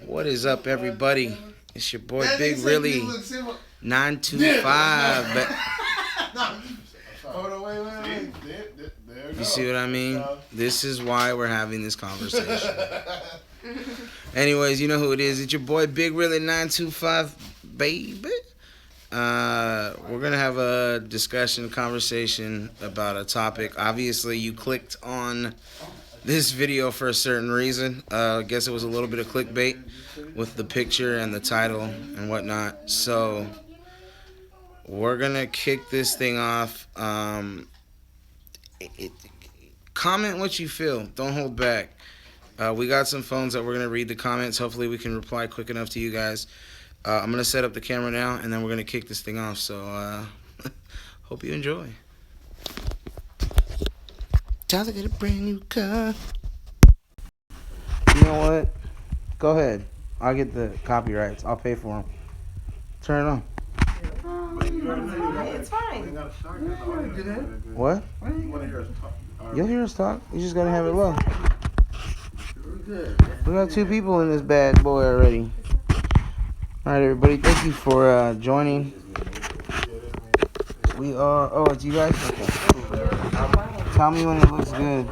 What is up, everybody? It's your boy Big Really 925. But Hold on, wait. you see what I mean? This is why we're having this conversation. Anyways, you know who it is. It's your boy Big Really 925, baby. We're gonna have a discussion, conversation about a topic. Obviously, you clicked on this video for a certain reason. I guess it was a little bit of clickbait with the picture and the title and whatnot. So we're gonna kick this thing off. Comment what you feel. Don't hold back. We got some phones that we're gonna read the comments. Hopefully, we can reply quick enough to you guys. I'm gonna set up the camera now, and then we're gonna kick this thing off. So hope you enjoy. Tyler got a brand new car. You know what? Go ahead. I'll get the copyrights. I'll pay for them. Turn it on. It's fine. What? You'll hear us talk. You just gotta have it low. We got 2 people in this bad boy already. All right, everybody. Thank you for joining. We are. Oh, it's you guys. Okay. Tell me when it looks good.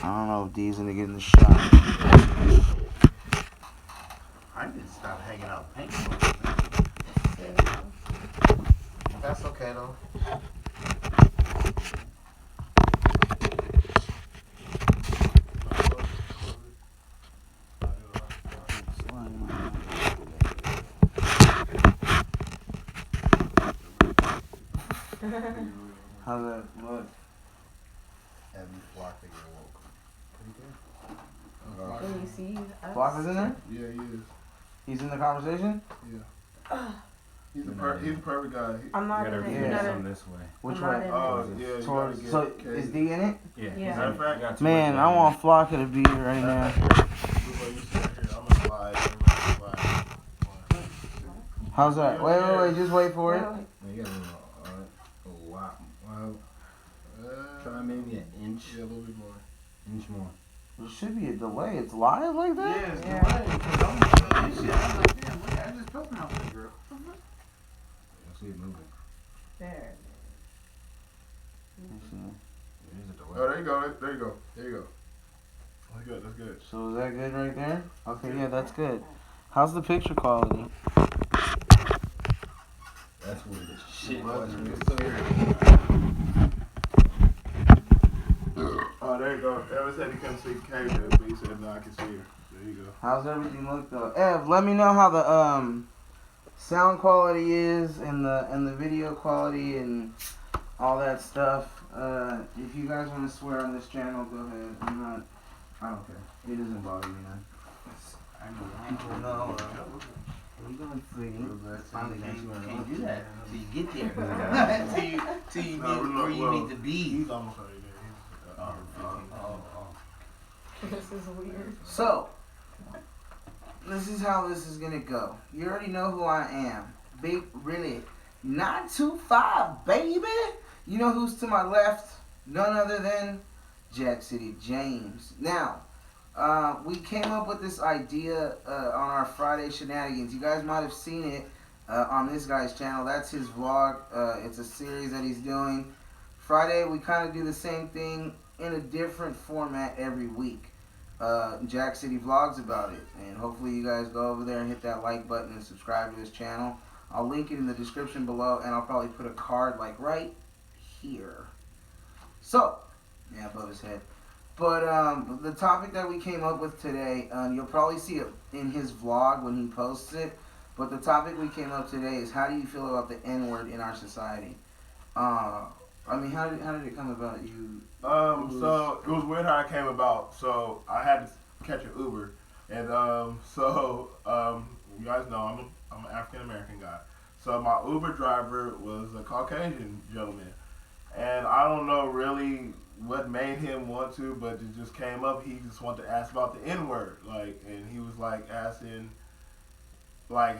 I don't know if D's gonna get in the shot. I need to stop hanging out paint. That's okay though. How's that look? Have you flocked and woke? Pretty good. Can you see us? Block is in there? Yeah, he is. He's in the conversation? He's the perfect guy. I'm not in it. Yeah. You're not Some in this way. Which I'm way? not in Yeah. You Towards, gotta so get is D in it? Yeah. Yeah. Matter of fact, Man, I want Flocka to be here right now. I'm gonna slide. How's that? Wait, just wait for it. You got a lot. Well, try maybe an inch. Yeah, a little bit more. Inch more. There should be a delay. It's live like that? Yeah, it's Yeah. delayed. I was like, damn, look, I just told him how to girl. You'll see it moving. there. There is a delay. Oh, there you go. There you go. That's good. So is that good right there? Okay, yeah, that's good. How's the picture quality? That's weird as shit. Oh, there you go. Ever said he couldn't see Kayla, but he said, no, I can see her. There you go. How's everything look though? Ev, let me know how the sound quality is and the video quality and all that stuff. If you guys want to swear on this channel, go ahead. I don't care. It doesn't bother me, man. People know. What are you doing, sweetie? Finally got you Can't do that till you get there. till you No, get where you need to be. He's almost already there. This is weird. So, this is how this is gonna go. You already know who I am. Big, really, 925, baby. You know who's to my left? None other than Jack City James. Now, we came up with this idea on our Friday shenanigans. You guys might have seen it on this guy's channel. That's his vlog. It's a series that he's doing. Friday, we kind of do the same thing in a different format every week. Jack City vlogs about it, and hopefully you guys go over there and hit that like button and subscribe to his channel. I'll link it in the description below, and I'll probably put a card like right here. So, yeah, above his head. But the topic that we came up with today, you'll probably see it in his vlog when he posts it. But the topic we came up today is, how do you feel about the N-word in our society? I mean, how did it come about? So it was weird how it came about. So I had to catch an Uber, and you guys know I'm an African American guy. So my Uber driver was a Caucasian gentleman, and I don't know really what made him want to, but it just came up. He just wanted to ask about the N-word, and he was like asking, why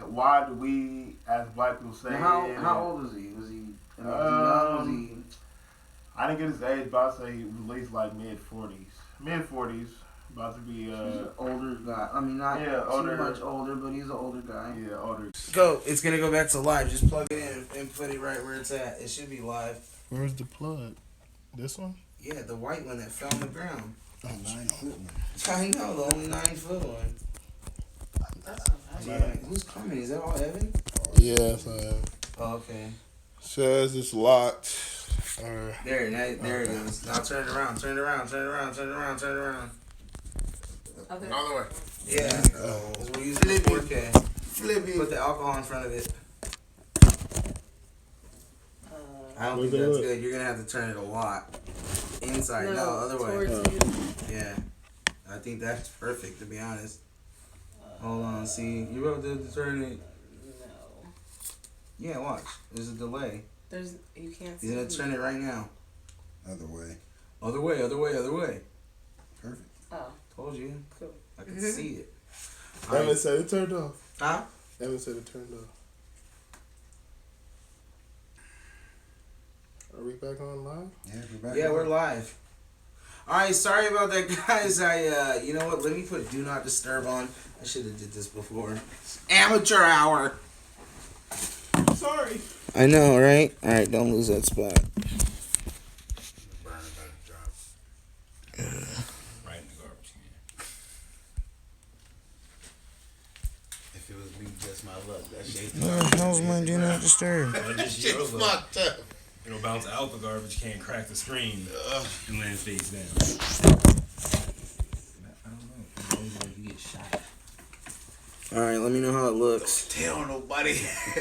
do we as black people say it? How old is he? Was he How old is he? I didn't get his age, but I'd say he was at least like mid-40s. Mid-40s. About to be, He's an older guy. I mean, not older. too much older, but he's an older guy. Yeah, older. Go. It's gonna go back to live. Just plug it in and put it right where it's at. It should be live. Where's the plug? This one? Yeah, the white one that fell on the ground. Oh, 9-foot one. I know, the only 9-foot one. Yeah. Who's coming? Is that all Evan? Yeah, Oh, okay. says it's locked. There it is. Now turn it around, turn it around, turn it around, turn it around, turn it around. Okay. Another way. Yeah. Because we're using the 4K. Flippy. Put the alcohol in front of it. I don't What's think that that's look? good. You're going to have to turn it a lot. Inside. No, other way. Towards you. Yeah. I think that's perfect, to be honest. Hold on, see. You're about to turn it. No. Yeah, watch. There's a delay. You can't see. He's going to turn it right now. Other way. Other way, other way, other way. Perfect. Oh, Told you. cool. I can see it. Evan said it turned off. Huh? Evan said it turned off. Are we back on live? Yeah, we're back. Yeah, we're live. Alright, sorry about that, guys. You know what? Let me put Do Not Disturb on. I should have did this before. Amateur hour. Sorry. I know, right? Alright, don't lose that spot. Right in the garbage can. If it was me, just my luck. That shit. What the hell's my Do Not Disturb? Or just Shit your luck. fucked up. It'll bounce out the garbage can, crack the screen, and land face down. I don't know. Maybe you get shot. Alright, let me know how it looks. Tell nobody.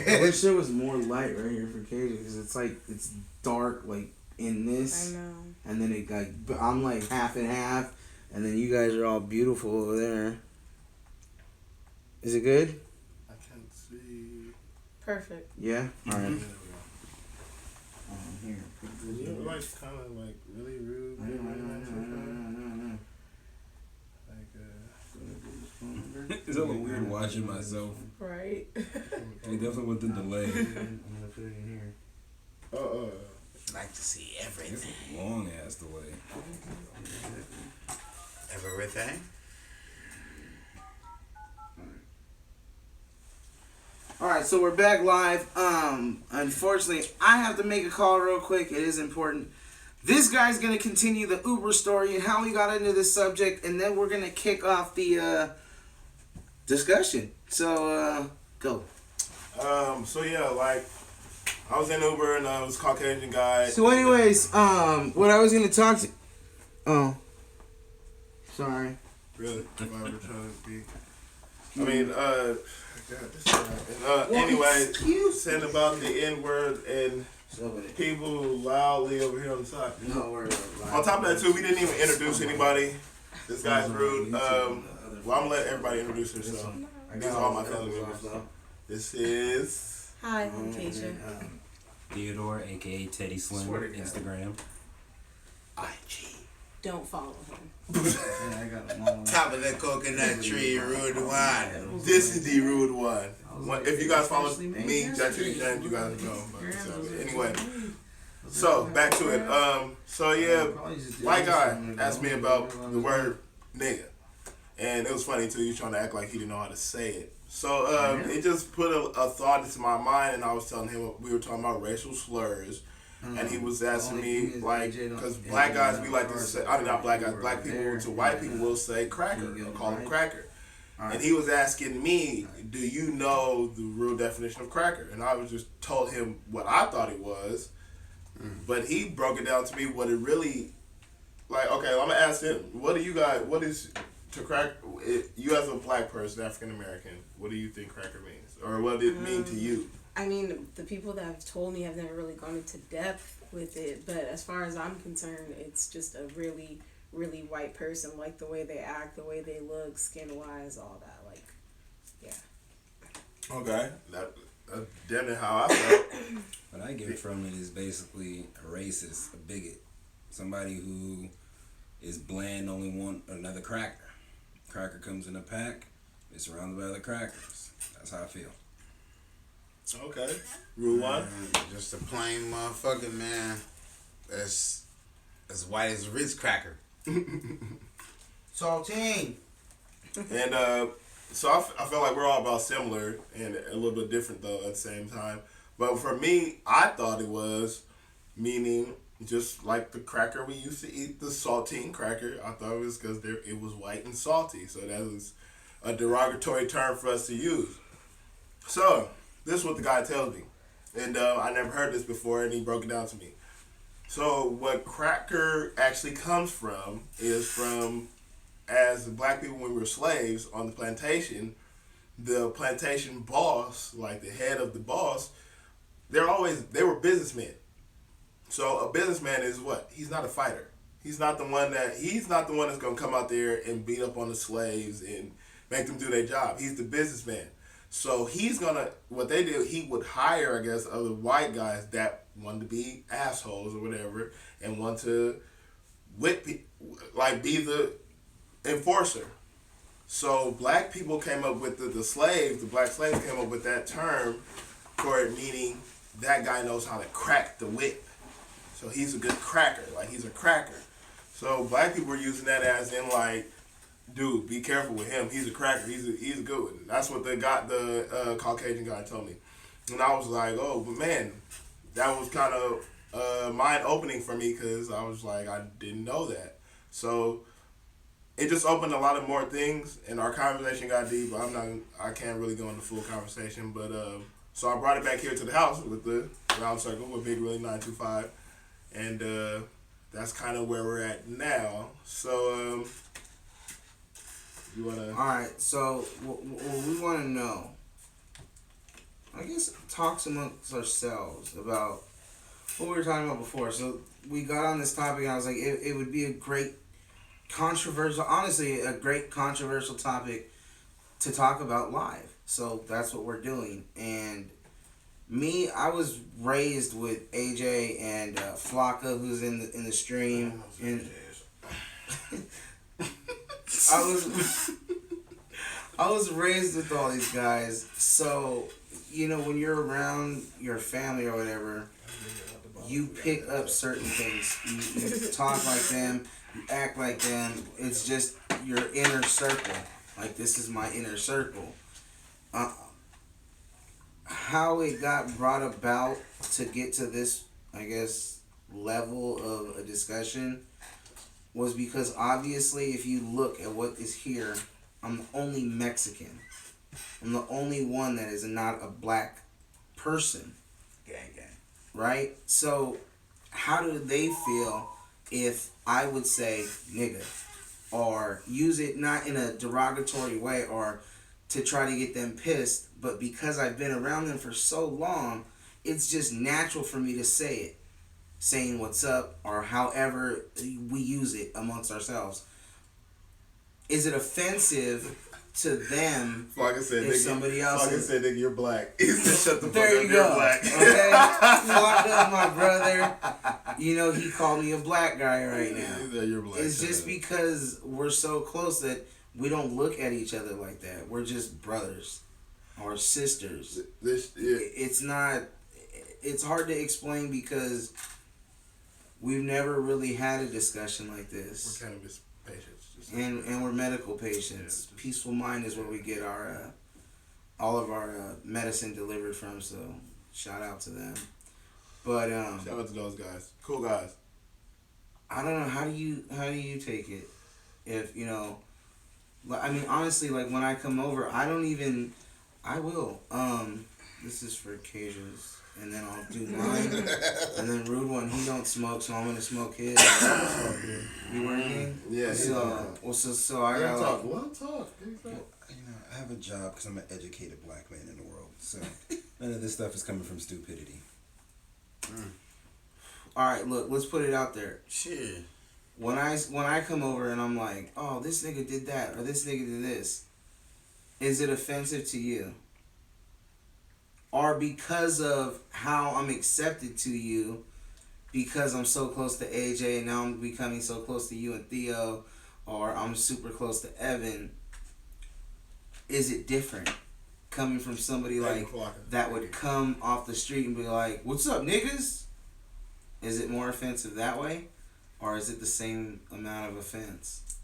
I wish there was more light right here for KJ because it's dark like in I this, know. and then it like I'm like half and half, and then you guys are all beautiful over there. Is it good? I can't see. Perfect. Yeah. All right. Here. You ever like kind of like really rude? I know. Like It's a little weird watching myself. Right. I definitely with the delay. I'm gonna put it in here. Like to see It's everything. a long ass delay. Everything. Alright, so we're back live. Unfortunately, I have to make a call real quick. It is important. This guy's going to continue the Uber story and how we got into this subject, and then we're going to kick off the discussion. So, go. So yeah, like I was in Uber and this Caucasian guy. So anyways, what I was going to talk to... Oh. Sorry. Really? If I were trying to be. I mean, God, this guy. And, anyway, saying about the N-word and people loudly over here on the side. No, we're On top of that, too, we didn't even introduce anybody. This guy's rude. Well, I'm going to let everybody introduce themselves. These are all my family members. This is... Hi, I'm Keisha. Theodore, aka Teddy Slim, Swear to God. Instagram. IG. Don't follow him. I got them all. Top of that coconut tree, rude wine. This is the rude one. If you guys follow Freshly made me, hair that's spray. you then you guys know. But, so, Grams. anyway, so back to it. So yeah, white guy asked me about the word nigga, and it was funny too. He was trying to act like he didn't know how to say it. So it just put a thought into my mind, and I was telling him we were talking about racial slurs. And he was asking me, like, because black guys, we like to say, I mean, not black guys, black people to white people will say cracker, or call him cracker. And he was asking me, do you know the real definition of cracker? And I was just told him what I thought it was. But he broke it down to me what it really, like, okay, I'm going to ask him, what is to crack, you as a black person, African American, what do you think cracker means? Or what did it mean to you? I mean, the people that have told me have never really gone into depth with it, but as far as I'm concerned, it's just a really, really white person, like the way they act, the way they look, skin-wise, all that, like, yeah. Okay, that's damn near how I felt. What I get from it is basically a racist, a bigot, somebody who is bland, only want another cracker. Cracker comes in a pack, it's surrounded by other crackers. That's how I feel. Okay. Rule one. Just a plain motherfucker, man. That's as white as a Ritz cracker. Saltine. And so I feel like we're all about similar and a little bit different though at the same time. But for me, I thought it was meaning just like the cracker we used to eat, the saltine cracker. I thought it was because it was white and salty. So that was a derogatory term for us to use. So this is what the guy tells me. And I never heard this before and he broke it down to me. So what cracker actually comes from is from, as black people when we were slaves on the plantation, the plantation boss, like the head of the boss, they were businessmen. So a businessman is what? He's not a fighter. He's not the one that's gonna come out there and beat up on the slaves and make them do their job. He's the businessman. So what they did, he would hire, I guess, other white guys that wanted to be assholes or whatever and want to whip, like be the enforcer. So black people came up with the black slaves came up with that term for it, meaning that guy knows how to crack the whip. So he's a good cracker, like he's a cracker. So black people were using that as in like, dude, be careful with him. He's a cracker. He's a good one. That's what the Caucasian guy told me. And I was like, oh, but man, that was kind of mind-opening for me because I was like, I didn't know that. So it just opened a lot of more things, and our conversation got deep. But I can't really go into full conversation. But so I brought it back here to the house with the round circle with Big Willie 925, and that's kind of where we're at now. So you wanna? All right. So what we want to know, I guess, talks amongst ourselves about what we were talking about before. So we got on this topic, and I was like, it would be a great great controversial topic to talk about live. So that's what we're doing. And me, I was raised with AJ and Flocka, who's in the stream, and I was raised with all these guys. So when you're around your family or whatever, you pick up certain things. You talk like them. You act like them. It's just your inner circle. Like, this is my inner circle. How it got brought about to get to this, I guess, level of a discussion was because obviously if you look at what is here, I'm the only Mexican. I'm the only one that is not a black person. Gang, gang. Right? So how do they feel if I would say nigga, or use it not in a derogatory way or to try to get them pissed, but because I've been around them for so long, it's just natural for me to say it. Saying what's up or however we use it amongst ourselves. Is it offensive to them if somebody else said, nigga, you're black. He said, shut the fuck there up, you you're go. black. Okay? Flocka, my brother, he called me a black guy right now. He said, you're black. It's just because we're so close that we don't look at each other like that. We're just brothers or sisters. It's not. It's hard to explain because we've never really had a discussion like this. We're cannabis patients. And we're medical patients. Yeah, Peaceful Mind is where we get our all of our medicine delivered from. So shout out to them. But shout out to those guys. Cool guys. I don't know, how do you take it? If I mean, honestly, like when I come over, I will. This is for Cajuns, and then I'll do mine, and then Rude One, he don't smoke, so I'm gonna smoke his. You working? Yeah. So I got talk. Well, talk. I have a job because I'm an educated black man in the world, so none of this stuff is coming from stupidity. All right, look, let's put it out there. Shit. When I come over and I'm like, oh, this nigga did that or this nigga did this, is it offensive to you? Or because of how I'm accepted to you, because I'm so close to AJ and now I'm becoming so close to you and Theo, or I'm super close to Evan, is it different? coming from somebody like that would come off the street and be like, "What's up, niggas?" Is it more offensive that way, or is it the same amount of offense?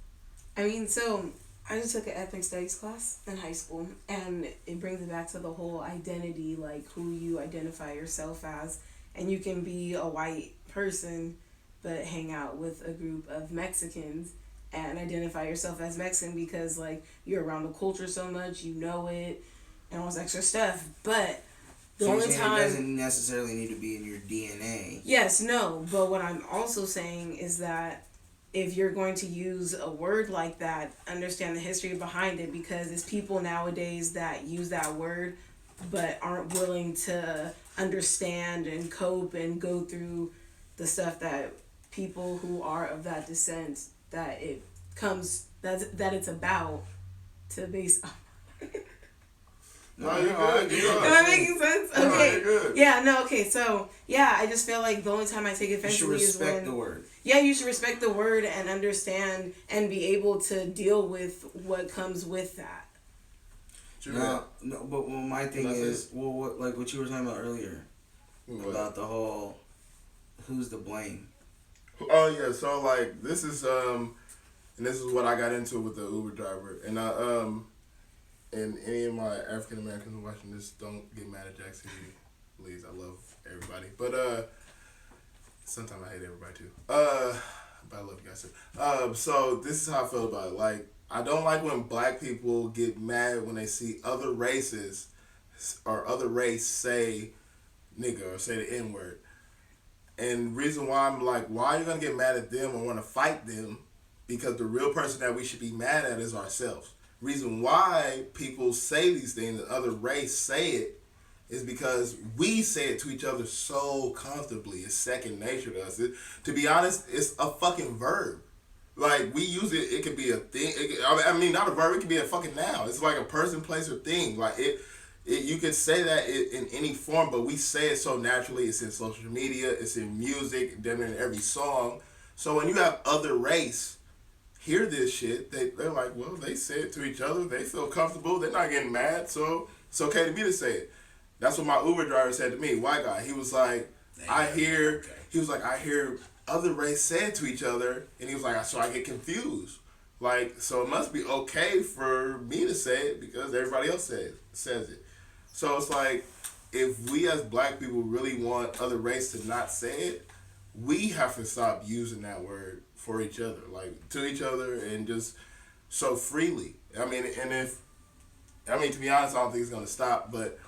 I mean, so I just took an ethnic studies class in high school, and it brings it back to the whole identity, like who you identify yourself as. And you can be a white person, but hang out with a group of Mexicans and identify yourself as Mexican because, like, you're around the culture so much, you know it, and all this extra stuff. But the so only time... it doesn't necessarily need to be in your DNA. Yes, no, but what I'm also saying is that if you're going to use a word like that, understand the history behind it, because it's people nowadays that use that word but aren't willing to understand and cope and go through the stuff that people who are of that descent, that it comes, that it's about to base. No, you're good. Am I making sense? Okay. No, you're good. Yeah, no, okay. So, yeah, I just feel like the only time I take offensively is when... You should respect the word. Yeah, you should respect the word and understand and be able to deal with what comes with that. No, but my thing is, what you were talking about earlier, about the whole, who's to blame? Oh yeah, so like this is and this is what I got into with the Uber driver, and and any of my African Americans watching this, don't get mad at Jackson, please. I love everybody, but sometimes I hate everybody too. But I love you guys too. So this is how I feel about it. Like, I don't like when black people get mad when they see other races or other race say nigga or say the N-word. And reason why I'm like, why are you gonna get mad at them or want to fight them? Because the real person that we should be mad at is ourselves. Reason why people say these things and other race say it is because we say it to each other so comfortably. It's second nature to us. To be honest, it's a fucking verb. Like, we use it, it could be a thing. I mean, not a verb, it could be a fucking noun. It's like a person, place, or thing. Like, you could say that in any form, but we say it so naturally. It's in social media, it's in music, then in every song. So when you have other race hear this shit, they're like, well, they say it to each other. They feel comfortable. They're not getting mad, so it's okay to me to say it. That's what my Uber driver said to me, white guy. He was like, I hear other race say it to each other, and he was like, so I get confused. Like, so it must be okay for me to say it because everybody else says it. So it's like, if we as black people really want other race to not say it, we have to stop using that word for each other, like to each other, and just so freely. I mean, to be honest, I don't think it's gonna stop. But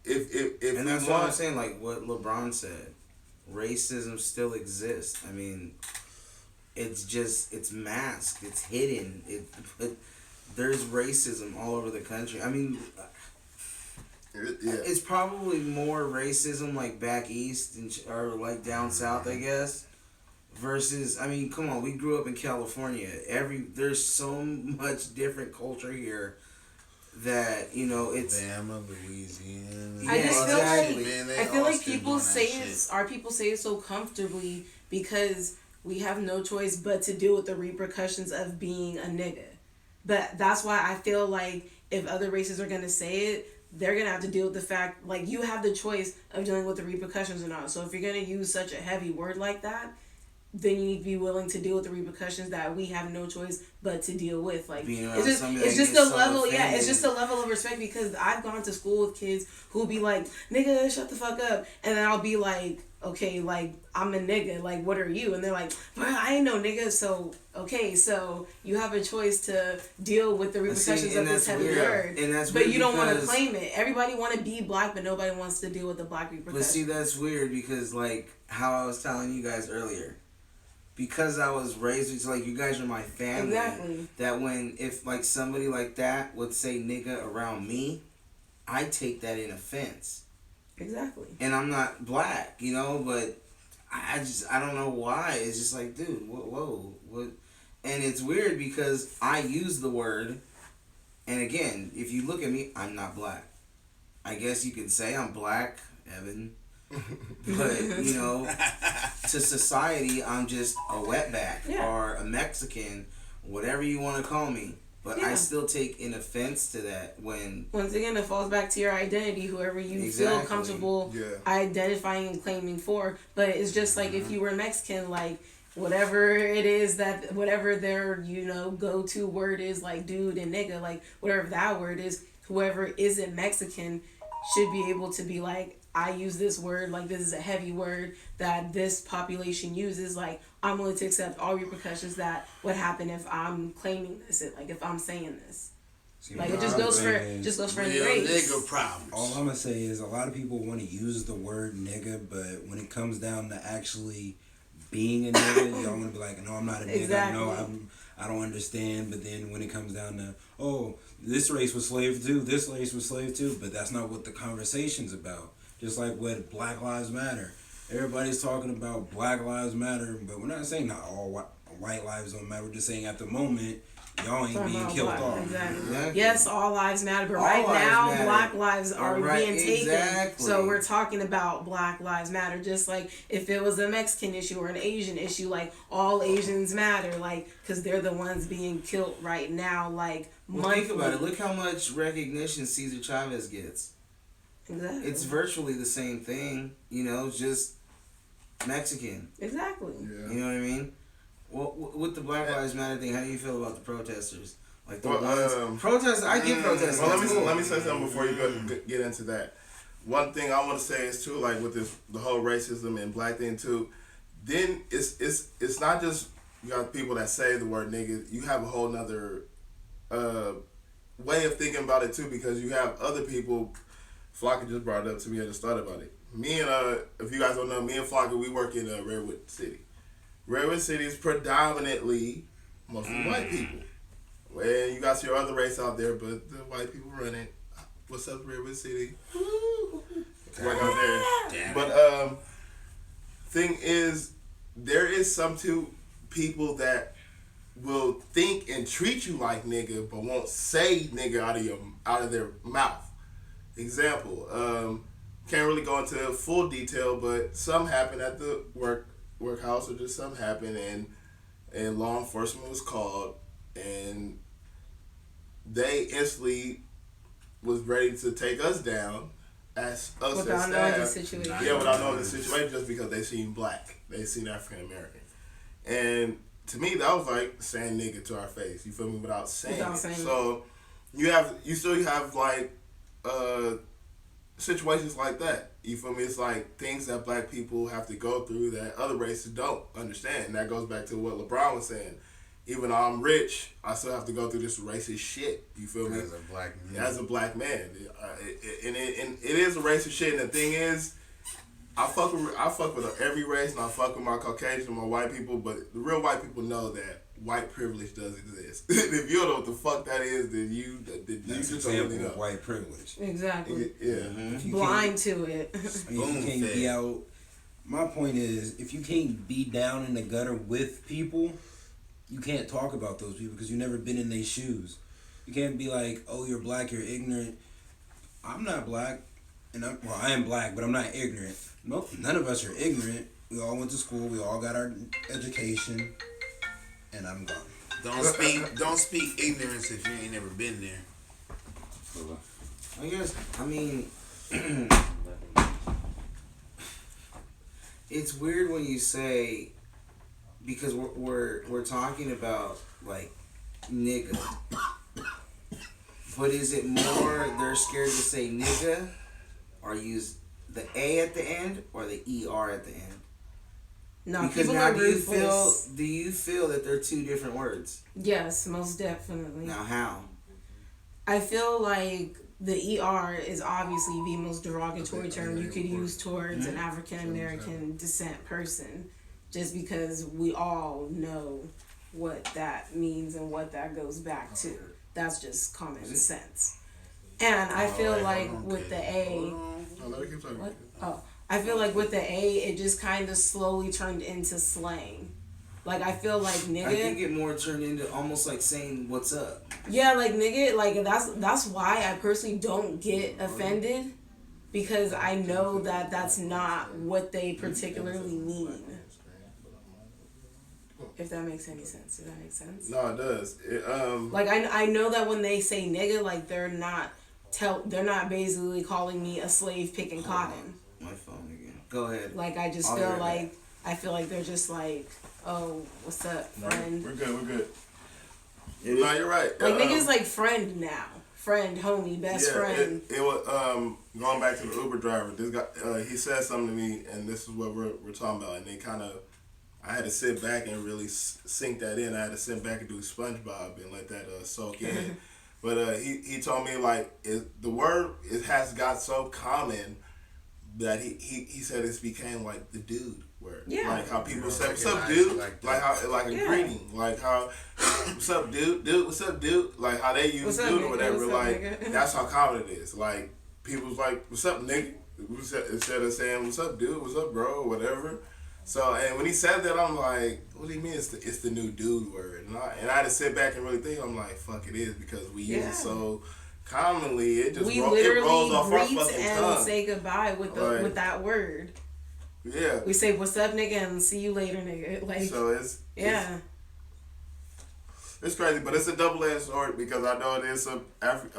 if and that's what I'm saying, like what LeBron said, racism still exists. I mean, it's masked, it's hidden. There's racism all over the country. I mean, it's probably more racism like back east or like down south, I guess. Versus, I mean, come on, we grew up in California. There's so much different culture here that, you know, it's Bama, Louisiana. I just feel exactly. like I feel like people say it. Our people say it so comfortably because we have no choice but to deal with the repercussions of being a nigga. But that's why I feel like if other races are gonna say it, they're gonna have to deal with the fact, like, you have the choice of dealing with the repercussions or not. So if you're gonna use such a heavy word like that, then you need to be willing to deal with the repercussions that we have no choice but to deal with. Like, it's just a level, it's just a level of respect, because I've gone to school with kids who'll be like, nigga, shut the fuck up. And then I'll be like, okay, like, I'm a nigga, like, what are you? And they're like, well, I ain't no nigga, so, okay, so you have a choice to deal with the repercussions of this heavy word. And that's but you don't want to claim it. Everybody want to be black, but nobody wants to deal with the black repercussions. But see, that's weird because, like, how I was telling you guys earlier, because I was raised, it's like, you guys are my family. Exactly. That if, like, somebody like that would say nigga around me, I take that in offense. Exactly. And I'm not black, you know, but I don't know why. It's just like, dude, whoa, what? And it's weird because I use the word, and again, if you look at me, I'm not black. I guess you could say I'm black, Evan. But, you know, to society, I'm just a wetback or a Mexican, whatever you want to call me. But I still take an offense to that when... Once again, it falls back to your identity, whoever you feel comfortable identifying and claiming for. But it's just like if you were Mexican, like, whatever it is that, whatever their, go-to word is, like dude and nigga, like, whatever that word is, whoever isn't Mexican should be able to be like, I use this word, like this is a heavy word that this population uses, like I'm willing to accept all repercussions that would happen if I'm claiming this, like if I'm saying this. See, like it just goes for any race. Nigga problems. All I'm gonna say is a lot of people want to use the word nigga, but when it comes down to actually being a nigga, y'all want to be like, no, I'm not a nigga. Exactly. No, I don't understand. But then when it comes down to, oh, this race was slave too, this race was slave too, but that's not what the conversation's about. Just like with Black Lives Matter. Everybody's talking about Black Lives Matter, but we're not saying not all white lives don't matter. We're just saying at the moment, y'all ain't being killed off. Exactly. Yes, all lives matter, but right now, Black lives are being taken. So we're talking about Black Lives Matter. Just like if it was a Mexican issue or an Asian issue, like all Asians matter, like because they're the ones being killed right now. Like, think about it. Look how much recognition Cesar Chavez gets. Exactly. It's virtually the same thing, just Mexican. Exactly. Yeah. You know what I mean? Well, with the Black Lives Matter thing, how do you feel about the protesters? Like the ones protesters, I get protesters. Well, let me say something before you get into that. One thing I want to say is too, like with the whole racism and black thing too. Then it's not just you got people that say the word nigga. You have a whole nother way of thinking about it too, because you have other people. Flocka just brought it up to me at the start about it. Me and if you guys don't know, me and Flocka, we work in Redwood City. Redwood City is predominantly mostly white people. And you got your other race out there, but the white people run it. What's up, Redwood City? Work out there. But thing is, there is some two people that will think and treat you like nigga, but won't say nigga out of their mouth. Example, can't really go into full detail, but some happened at the workhouse, or just some happened, and law enforcement was called, and they instantly was ready to take us down as us without as knowing the staff. situation. Yeah, without knowing the situation, just because they seen black, they seen African American, and to me that was like saying nigga to our face. You feel me? Without saying it. So you still have like. Situations like that. You feel me? It's like things that black people have to go through that other races don't understand. And that goes back to what LeBron was saying. Even though I'm rich, I still have to go through this racist shit. You feel me? As a black man. As a black man. And it is a racist shit. And the thing is, I fuck with every race, and I fuck with my Caucasian, my white people, but the real white people know that white privilege does exist. If you don't know what the fuck that is, then you just don't really know. White privilege. Exactly. Yeah. Mm-hmm. Blind to it. I mean, if you can't be out. My point is, if you can't be down in the gutter with people, you can't talk about those people because you've never been in their shoes. You can't be like, oh, you're black, you're ignorant. I'm not black, and I am black, but I'm not ignorant. Nope, none of us are ignorant. We all went to school. We all got our education. And I'm gone. Don't speak ignorance if you ain't never been there. I guess, it's weird when you say, because we're talking about like nigga, but is it more they're scared to say nigga, or use the A at the end or the ER at the end? No, because people now are do you feel that they're two different words? Yes, most definitely. Now how? I feel like the ER is obviously the most derogatory term you could use towards an African American descent person, just because we all know what that means and what that goes back to. That's just common sense. And I feel like with the A, what? Oh. I feel like with the A, it just kind of slowly turned into slang. Like, I feel like nigga... I think it more turned into almost like saying, what's up? Yeah, like, nigga, like, that's why I personally don't get offended. Because I know that that's not what they particularly mean. If that makes any sense. Does that make sense? No, it does. Like I know that when they say nigga, like they're not basically calling me a slave picking cotton. My phone again. Go ahead. Like I just I feel like they're just like, oh, what's up, friend? We're good. No, you're right. Like niggas like friend now. Friend, homie, best friend. It was going back to the Uber driver. This guy, he said something to me, and this is what we're talking about. And they kind of, I had to sit back and really sink that in. I had to sit back and do SpongeBob and let that soak in. But he told me like the word has got so common that he said it's became like the dude word. Yeah. Like how people say what's up, dude? Like how like a greeting. Like how what's up, dude? Dude, what's up, dude? Like how they use dude or whatever. Like that's how common it is. Like people's like, what's up, nigga? Instead of saying what's up, dude? What's up, bro? Or whatever. So and when he said that, I'm like, what do you mean? It's the new dude word? And I had to sit back and really think. I'm like, fuck, it is because we use it so commonly. It just we it rolls off our greet fucking and tongue. say goodbye with with that word. Yeah. We say what's up, nigga, and see you later, nigga. Like so it's crazy, but it's a double-edged sword because I know there's a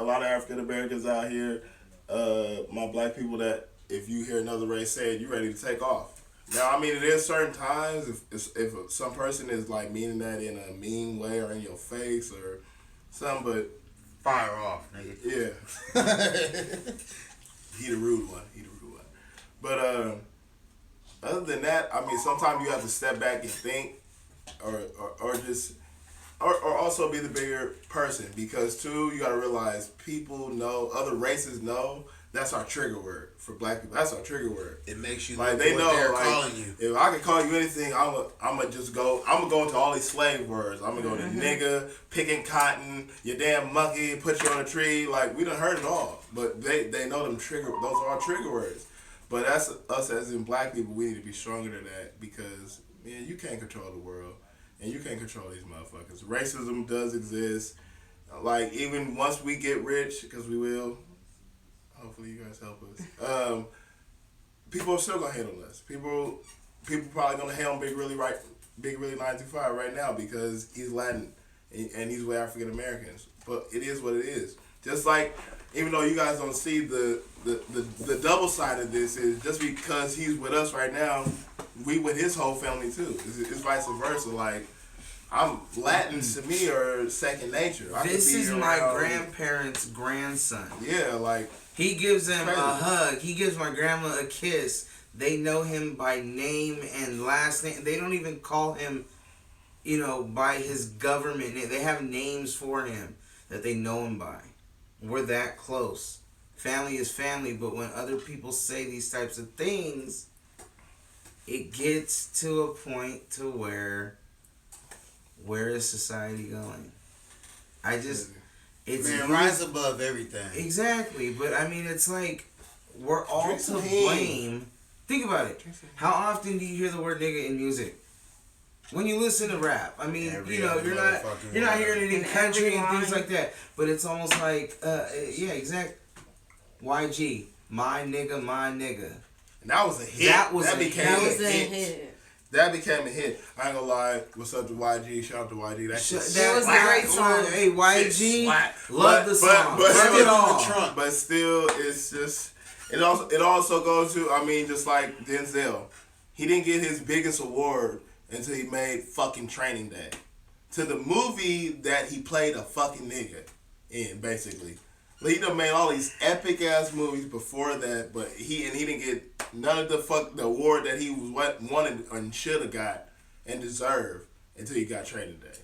lot of African Americans out here, my black people, that if you hear another race say it, you're ready to take off. Now, I mean, it is certain times if some person is like meaning that in a mean way or in your face or something, but fire off, nigga. Yeah. He the rude one. But other than that, I mean, sometimes you have to step back and think, or just. Or also be the bigger person because too, you gotta realize people know, other races know, that's our trigger word for black people. That's our trigger word. It makes you like look they what know they're like, calling you. If I can call you anything, I'm gonna go into all these slave words. I'm gonna go to nigga, picking cotton, you damn monkey, put you on a tree. Like we done heard it all, but they know them trigger. Those are our trigger words. But that's us as in black people. We need to be stronger than that because man, you can't control the world. And you can't control these motherfuckers. Racism does exist. Like, even once we get rich, because we will, hopefully you guys help us, people are still going to hate on us. People probably going to hate on Big Willie 925 right now because he's Latin and he's with African Americans. But it is what it is. Just like, even though you guys don't see the double side of this is just because he's with us right now, we with his whole family too. It's vice versa. Like, Latins to me are second nature. This is my grandparents' grandson. Yeah, like he gives them a hug. He gives my grandma a kiss. They know him by name and last name. They don't even call him, by his government name. They have names for him that they know him by. We're that close. Family is family, but when other people say these types of things, it gets to a point to where is society going? Rise above everything. Exactly, but I mean, it's like we're all to blame. Think about it. How often do you hear the word nigga in music? When you listen to rap, I mean, you're not hearing it in country and things like that. But it's almost like, yeah, exactly. YG, my nigga, my nigga. And that was a hit. That became a hit. That became a hit. I ain't gonna lie. What's up to YG? Shout out to YG. That was a great song. Hey, YG, love the song. But still, it's just. It also goes to. I mean, just like Denzel, he didn't get his biggest award until he made fucking Training Day, to the movie that he played a fucking nigga in, basically. He done made all these epic ass movies before that, but he didn't get none of the award that he wanted and should have got and deserved until he got Training Day.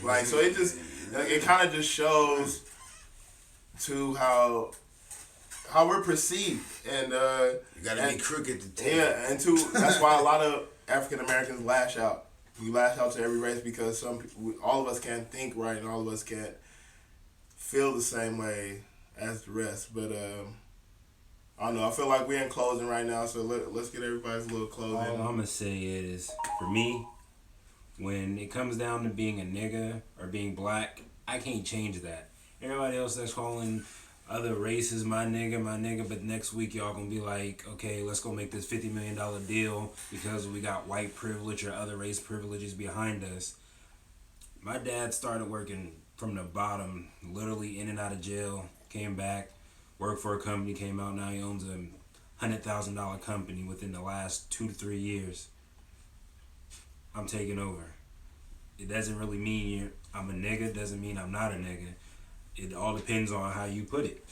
Like, so it kind of just shows to how we're perceived, and you gotta be crooked to take. Yeah, and that's why a lot of African Americans lash out. We lash out to every race because all of us can't think right, and all of us can't feel the same way as the rest. But I don't know. I feel like we're in closing right now, so let's get everybody's little closing. All I'm gonna say is, for me, when it comes down to being a nigga or being black, I can't change that. Everybody else that's calling other races my nigga, but next week y'all gonna be like, okay, let's go make this $50 million deal because we got white privilege or other race privileges behind us. My dad started working from the bottom, literally in and out of jail, came back, worked for a company, came out, now he owns a $100,000 company within the last 2 to 3 years. I'm taking over. It doesn't really mean I'm a nigga, doesn't mean I'm not a nigga. It all depends on how you put it.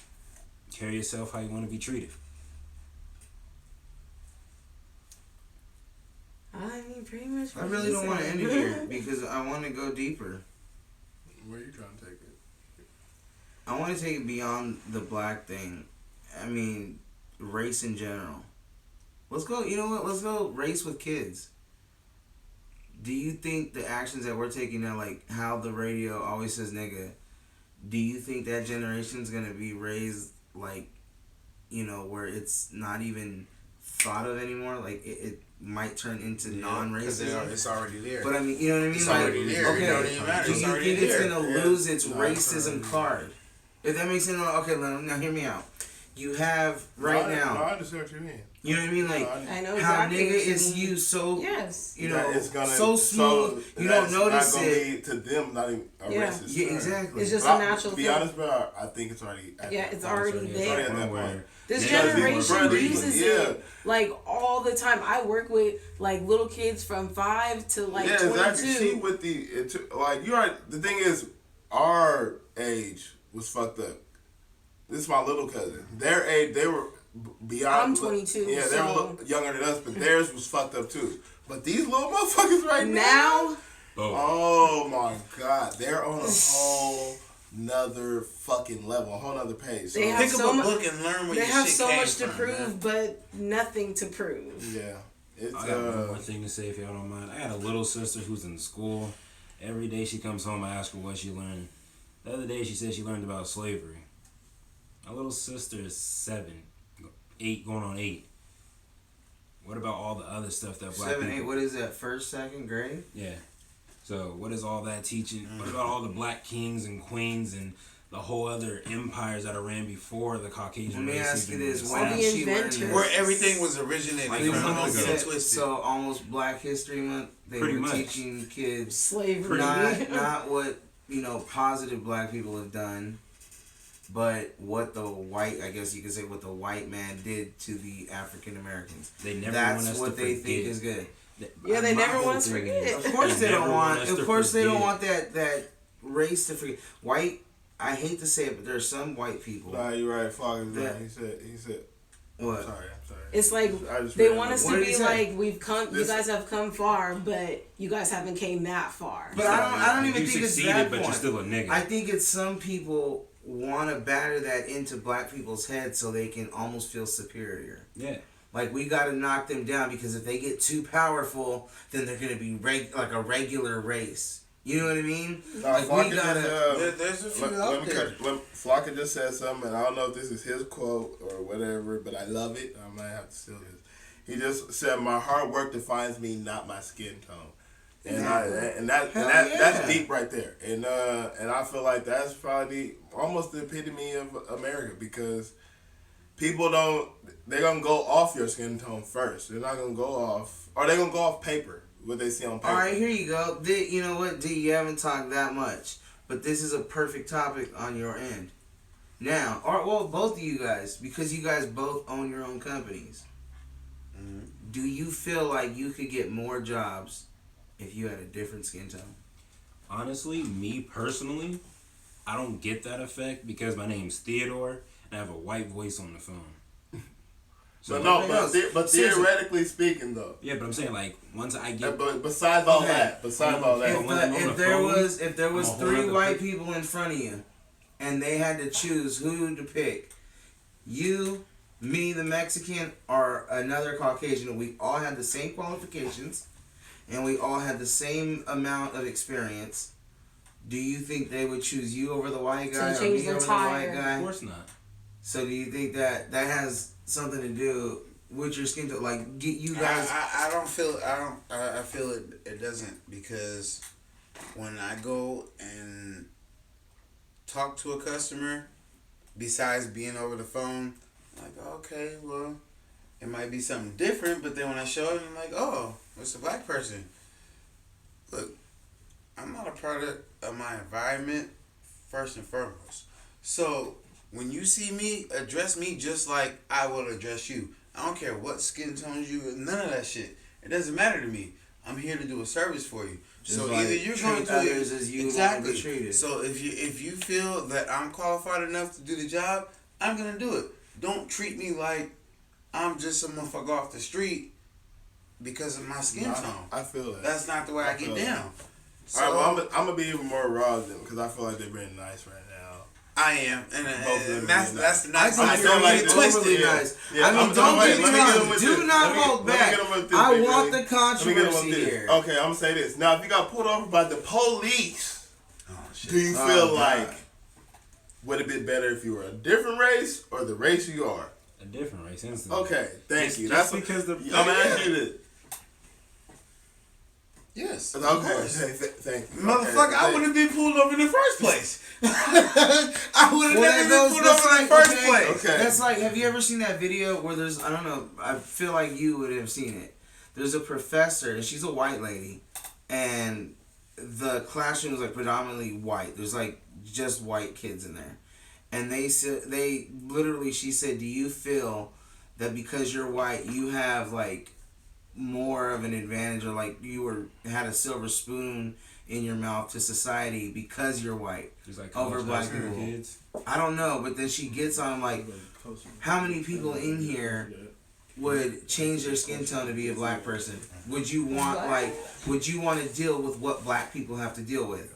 Carry yourself how you want to be treated. I mean, pretty much. I really don't want to end it here because I want to go deeper. Where are you trying to take it? I want to take it beyond the black thing. I mean, race in general. Let's go, you know what? Let's go race with kids. Do you think the actions that we're taking now, like how the radio always says nigga, do you think that generation's going to be raised like, you know, where it's not even thought of anymore? Like, it might turn into non-racism. It's already there. But I mean, you know what I mean? It's like, already there. okay, It don't even matter. do It's you already think it's there. going to lose its racism card? If that makes sense, okay, now hear me out. You have right now. No, I understand what you mean. You know what I mean? Like, I know how exactly nigga what you is mean. used so, Yes. you know, That it's gonna, so smooth, you don't notice not gonna it. Be to them, not even a Yeah. racist. Yeah, term. exactly. It's just But a natural to be thing. honest, bro, I think it's already. It's already It's already there. at that point. This Because generation brother, uses it like all the time. I work with like little kids from 5 to like 22. Exactly. See, with like you are. The thing is, our age was fucked up. This is my little cousin. Their age, they were beyond. I'm 22. Yeah, they so were younger than us, but theirs was fucked up too. But these little motherfuckers right now. now Oh my god, they're on a whole nother fucking level, a whole nother page. So, They have Pick so up a mu- book and learn where they your have shit so came much to from, prove, man. but nothing to prove. yeah, it's I got one more thing to say if y'all don't mind. I got a little sister who's in school. Every day she comes home, I ask her what she learned. The other day she said she learned about slavery. My little sister is 7, 8, going on 8. What about all the other stuff that black 7, 8, people... what is that, first, second grade? Yeah. So what is all that teaching? What about all the black kings and queens and the whole other empires that are ran before the Caucasian Let me race ask you even this, was when All the did she learn inventors. this? Where everything was originated Like, from. come on, Don't go. get it twisted. So almost Black History Month, they Pretty were much. teaching kids Slavery. not what, you know, positive black people have done, but what the white, I guess you could say, what the white man did to the African Americans. They never That's want us what to they forget. think is good. Yeah, they My never whole want us to thing forget. is, Of course they don't never want. us Of to course they don't forget. want that race to forget. White. I hate to say it, but there are some white people. Nah, you're right. Fuck is That- right. He said. What? I'm sorry. It's like I just they read want it. us What to did he be say? like we've come. You This- guys have come far, but you guys haven't came that far. But I don't even You think it's succeeded, that but point. you're still a nigga. I think it's some people want to batter that into black people's heads so they can almost feel superior. Yeah. Like, we got to knock them down because if they get too powerful, then they're going to be like a regular race. You know what I mean? Nah, Like, Flocka we got to... There's a few let out me there. Flocka just said something, and I don't know if this is his quote or whatever, but I love it. I might have to steal this. He just said, "My hard work defines me, not my skin tone," and that's deep right there. And I feel like that's probably almost the epitome of America because people they're gonna go off your skin tone first. They're not gonna go off, or they're gonna go off paper. What they see on paper. All right, here you go. You know what, D? You haven't talked that much, but this is a perfect topic on your end. Now, both of you guys, because you guys both own your own companies. Mm-hmm. Do you feel like you could get more jobs if you had a different skin tone? Honestly, me personally, I don't get that effect because my name's Theodore and I have a white voice on the phone. But Seriously. theoretically speaking, though. Yeah, but I'm saying like once I get But besides all Okay. that, If, when I'm on if the there phone, was I'm a whole 3 other white person. people in front of you, and they had to choose who to pick, you, me, the Mexican, or another Caucasian, we all had the same qualifications, and we all had the same amount of experience. Do you think they would choose you over the white guy or change me the over the white tire. of guy? course not. So do you think that has something to do with your skin tone? Like, get you guys... I don't feel. I feel it doesn't because when I go and talk to a customer, besides being over the phone, I'm like, okay, well, it might be something different. But then when I show it, I'm like, oh, it's a black person. Look, I'm not a product of my environment, first and foremost. So when you see me, address me just like I will address you. I don't care what skin tones you, none of that shit. It doesn't matter to me. I'm here to do a service for you. Just So like either you're going treat to others as you want to be treated. So if you feel that I'm qualified enough to do the job, I'm gonna do it. Don't treat me like I'm just a motherfucker off the street because of my skin tone. I feel that. That's not the way I get down. So, all right, well, I'm gonna be even more raw with them because I feel like they're being nice right now. I am, and that's the nice. I think you're like really twisted nice. Yeah, I mean, don't get me wrong. Do not hold back. This, I want the Let me get controversy this. here. Okay, I'm gonna say this. Now, if you got pulled over by the police, shit. do you Oh, feel God. like would it be better if you were a different race or the race you are? A different race, instantly. Okay, thank you. Just That's because the I'm gonna ask you this. Yes. Okay, thank you. Motherfucker, I wouldn't be pulled over in the first place. I would have Well, never that been pulled goes- over in the that's first like- place. Okay. That's like, have you ever seen that video where there's, I don't know, I feel like you would have seen it. There's a professor, and she's a white lady, and the classroom is like predominantly white. There's like just white kids in there. And they said, she said, do you feel that because you're white, you have like more of an advantage, or like had a silver spoon in your mouth to society because you're white Just like over college black high school people? kids. I don't know, but then she gets on like, how many people in here would change their skin tone to be a black person? Would you want to deal with what black people have to deal with?